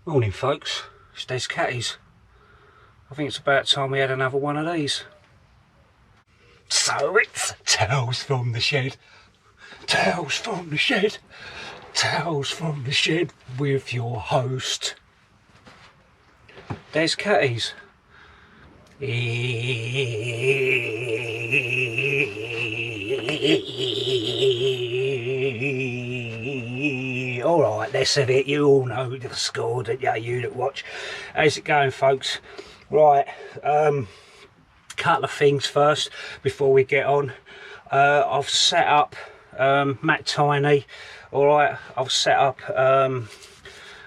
Morning folks, it's Des Catties. I think it's about time we had another one of these. So it's Tales from the Shed. Tales from the Shed. Tales from the Shed with your host, Des Catties. Alright, let's have it. You all know the score, don't you? You that watch. How's it going, folks? Right, couple of things first before we get on. I've set up Matt Tiny. Alright, I've set up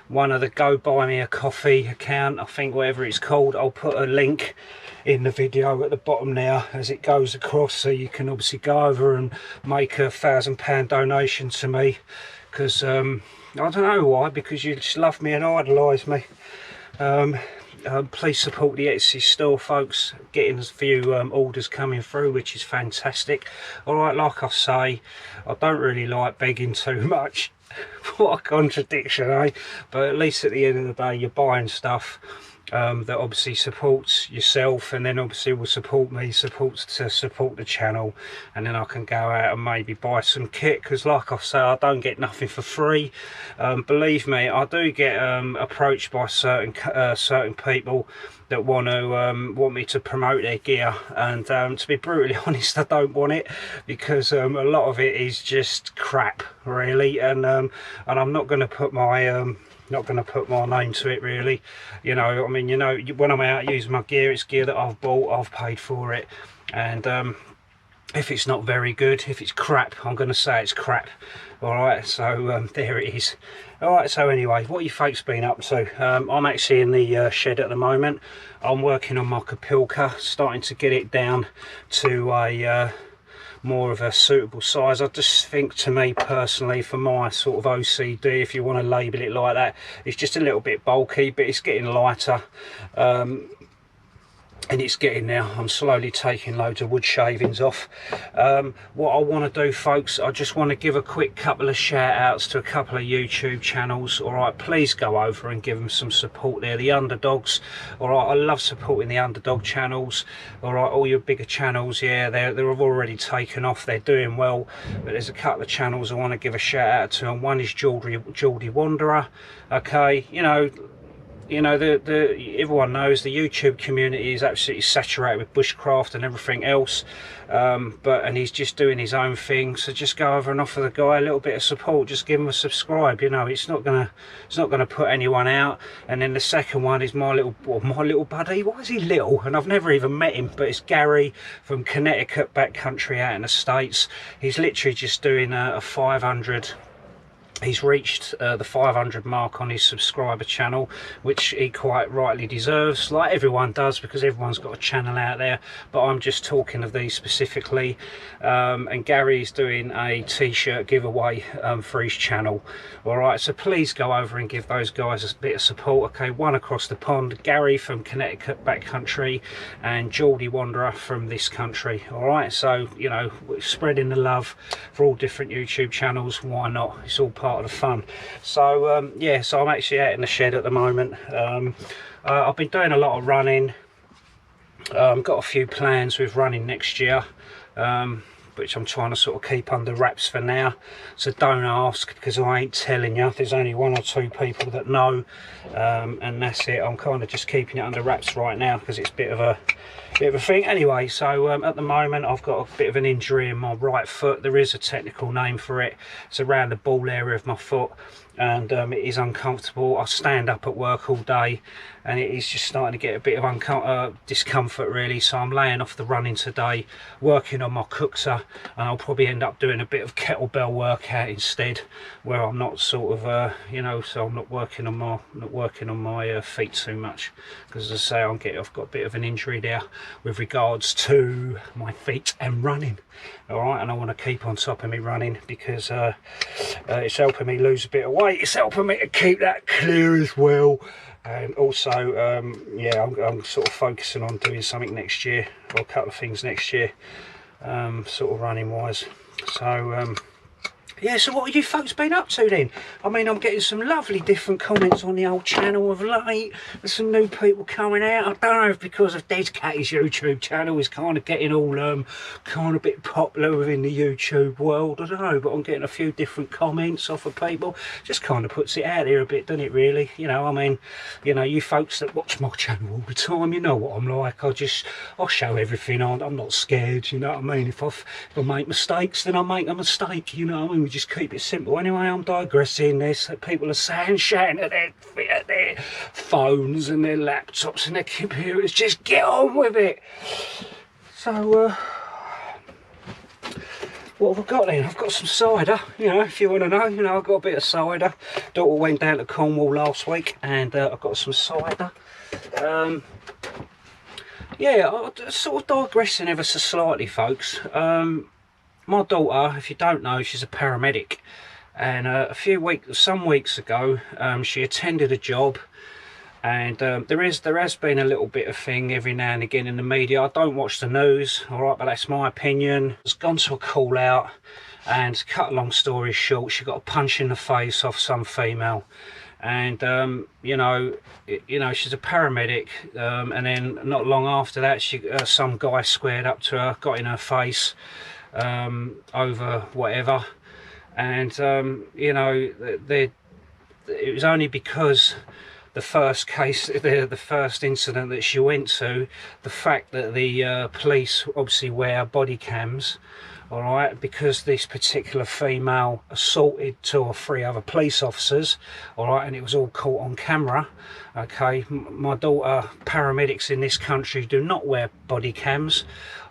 one of the Go Buy Me a Coffee account, I think, whatever it's called. I'll put a link in the video at the bottom now as it goes across, so you can obviously go over and make a £1,000 donation to me, because I don't know why, because you just love me and idolise me. Please support the Etsy store, folks. Getting a few orders coming through, which is fantastic. Alright, like I say, I don't really like begging too much. What a contradiction, eh? But at least at the end of the day, you're buying stuff that obviously supports yourself, and then obviously will support me, support the channel, and then I can go out and maybe buy some kit, because like I say, I don't get nothing for free. Believe me, I do get approached by certain people that want me to promote their gear, and to be brutally honest, I don't want it, because a lot of it is just crap, really, and I'm not going to put my name to it, really. You know, I mean, you know, when I'm out using my gear, it's gear that I've bought, I've paid for it, and if it's not very good, if it's crap, I'm going to say it's crap. Alright, so there it is. Alright, so anyway, what you folks been up to? I'm actually in the shed at the moment. I'm working on my Kapilka, starting to get it down to a more of a suitable size. I just think, to me personally, for my sort of OCD, if you want to label it like that, it's just a little bit bulky, but it's getting lighter. And it's getting there. I'm slowly taking loads of wood shavings off. What I want to do, folks, I just want to give a quick couple of shout outs to a couple of YouTube channels. Alright, please go over and give them some support there, the underdogs. Alright, I love supporting the underdog channels. Alright, all your bigger channels, yeah, they're already taken off, they're doing well, but there's a couple of channels I want to give a shout out to, and one is Geordie Wanderer. Okay, you know, everyone knows the YouTube community is absolutely saturated with bushcraft and everything else, and he's just doing his own thing. So just go over and offer the guy a little bit of support. Just give him a subscribe. You know, it's not gonna put anyone out. And then the second one is my little buddy. Why is he little? And I've never even met him, but it's Gary from Connecticut, backcountry out in the States. He's literally just doing a 500. He's reached the 500 mark on his subscriber channel, which he quite rightly deserves, like everyone does, because everyone's got a channel out there, but I'm just talking of these specifically. And Gary's doing a t-shirt giveaway for his channel. Alright, so please go over and give those guys a bit of support. Okay, one across the pond, Gary from Connecticut backcountry, and Geordie Wanderer from this country. Alright, so, you know, we're spreading the love for all different YouTube channels. Why not? It's all part of the fun. So yeah, so I'm actually out in the shed at the moment. I've been doing a lot of running. Got a few plans with running next year, which I'm trying to sort of keep under wraps for now, so don't ask, because I ain't telling you. There's only one or two people that know, and that's it. I'm kind of just keeping it under wraps right now, because it's a bit of a thing. Anyway, so at the moment I've got a bit of an injury in my right foot. There is a technical name for it. It's around the ball area of my foot, and it is uncomfortable. I stand up at work all day, and it is just starting to get a bit of discomfort, really. So I'm laying off the running today, working on my cookser, and I'll probably end up doing a bit of kettlebell workout instead, where I'm not sort of you know, so I'm not working on my feet too much, because as I say, I've got a bit of an injury there with regards to my feet and running. Alright, and I want to keep on top of me running, because it's helping me lose a bit of weight, it's helping me to keep that clear as well. And also, yeah, I'm sort of focusing on doing something next year, or a couple of things next year, sort of running wise. So yeah, so what have you folks been up to then? I mean, I'm getting some lovely different comments on the old channel of late. There's some new people coming out. I don't know if because of Des Catty's YouTube channel is kind of getting all kind of a bit popular within the YouTube world. I don't know, but I'm getting a few different comments off of people. Just kind of puts it out there a bit, doesn't it, really? You know, I mean, you know, you folks that watch my channel all the time, you know what I'm like. I'll show everything. I'm not scared, you know what I mean? If I make mistakes, then I make a mistake, you know what I mean? We just keep it simple. Anyway, I'm digressing. There's people are saying, shouting at their phones and their laptops and their computers. Just get on with it. So, what have I got then? I've got some cider, you know, if you want to know. You know, I've got a bit of cider. Daughter went down to Cornwall last week and I've got some cider. Yeah, I'm sort of digressing ever so slightly, folks. My daughter, if you don't know, she's a paramedic, and some weeks ago, she attended a job, and there has been a little bit of thing every now and again in the media. I don't watch the news, all right, but that's my opinion. It's gone to a call out, and to cut a long story short, she got a punch in the face off some female. And you know, she's a paramedic, and then not long after that, some guy squared up to her, got in her face over whatever, and you know, it was only because the first case, the first incident that she went to, the fact that the police obviously wear body cams. All right, because this particular female assaulted 2 or 3 other police officers, all right, and it was all caught on camera. Okay, my daughter, paramedics in this country do not wear body cams.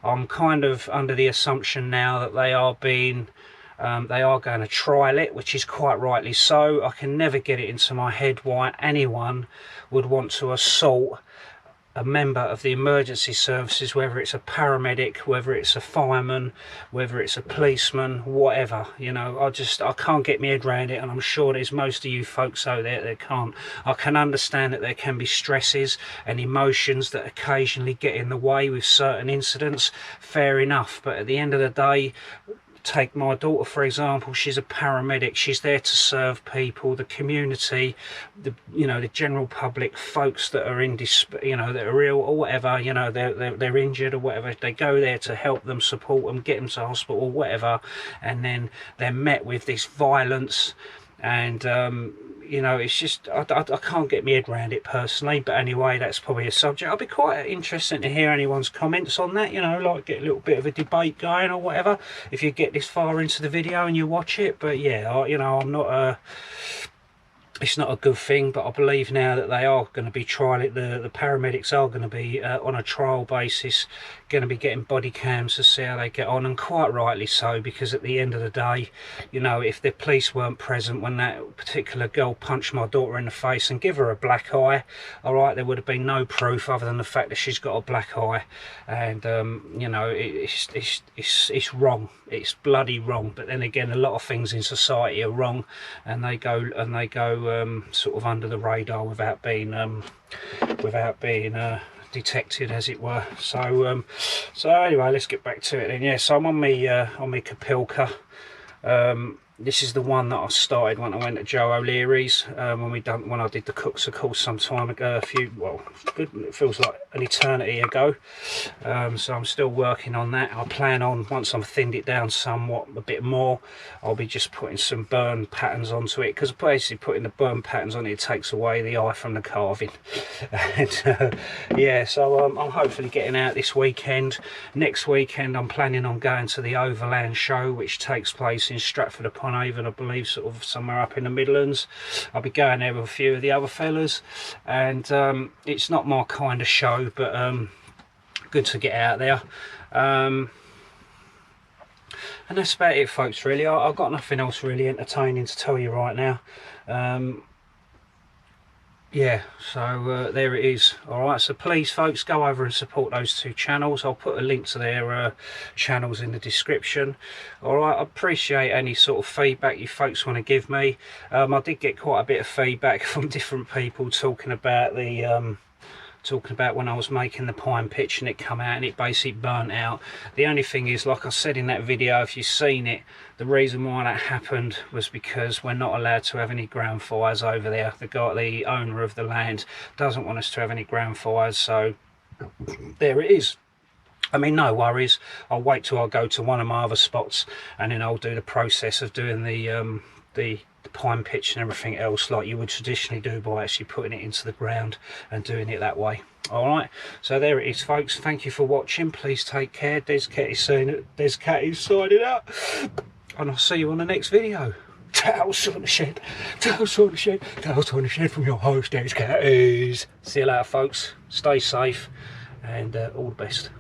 I'm kind of under the assumption now that they are going to trial it, which is quite rightly so. I can never get it into my head why anyone would want to assault a member of the emergency services, whether it's a paramedic, whether it's a fireman, whether it's a policeman, whatever. You know, I can't get my head around it, and I'm sure there's most of you folks out there that can't. I can understand that there can be stresses and emotions that occasionally get in the way with certain incidents, fair enough, but at the end of the day, take my daughter for example, she's a paramedic. She's there to serve people, the community, the general public, folks that are in that are ill or whatever, you know, they're injured or whatever. They go there to help them, support them, get them to hospital or whatever, and then they're met with this violence, and you know, it's just I can't get my head around it personally. But anyway, that's probably a subject. I'll be quite interested to hear anyone's comments on that, you know, like get a little bit of a debate going or whatever if you get this far into the video and you watch it. But yeah, you know, I'm not it's not a good thing, but I believe now that they are going to be trialing, the paramedics are going to be on a trial basis, going to be getting body cams to see how they get on, and quite rightly so, because at the end of the day, you know, if the police weren't present when that particular girl punched my daughter in the face and give her a black eye, all right, there would have been no proof other than the fact that she's got a black eye, and you know, it's wrong. It's bloody wrong. But then again, a lot of things in society are wrong, and they go sort of under the radar without being detected, as it were. So anyway, let's get back to it then. Yeah, so I'm on me Kapilka. This is the one that I started when I went to Joe O'Leary's, when I did the Cooks of Course some time ago, it feels like an eternity ago. So I'm still working on that. I plan on, once I've thinned it down somewhat, a bit more, I'll be just putting some burn patterns onto it, because basically putting the burn patterns on it takes away the eye from the carving. And yeah, so I'm hopefully getting out this weekend. Next weekend I'm planning on going to the Overland Show, which takes place in Stratford-upon Avon, I believe, sort of somewhere up in the Midlands. I'll be going there with a few of the other fellas, and it's not my kind of show, but good to get out there. And that's about it, folks, really. I've got nothing else really entertaining to tell you right now. Yeah, so there it is. All right, so please folks, go over and support those 2 channels. I'll put a link to their channels in the description. All right, I appreciate any sort of feedback you folks want to give me. I did get quite a bit of feedback from different people talking about the talking about when I was making the pine pitch and it come out and it basically burnt out. The only thing is, like I said in that video, if you've seen it, the reason why that happened was because we're not allowed to have any ground fires over there. The owner of the land doesn't want us to have any ground fires, so there it is. I mean, no worries, I'll wait till I go to one of my other spots and then I'll do the process of doing the pine pitch and everything else like you would traditionally do, by actually putting it into the ground and doing it that way. All right, so there it is, folks. Thank you for watching. Please take care. Des Cat is signing out, and I'll see you on the next video. Tales on the shed, tales on the shed, tales on the shed from your host, Des Cat. See you later, folks. Stay safe and all the best.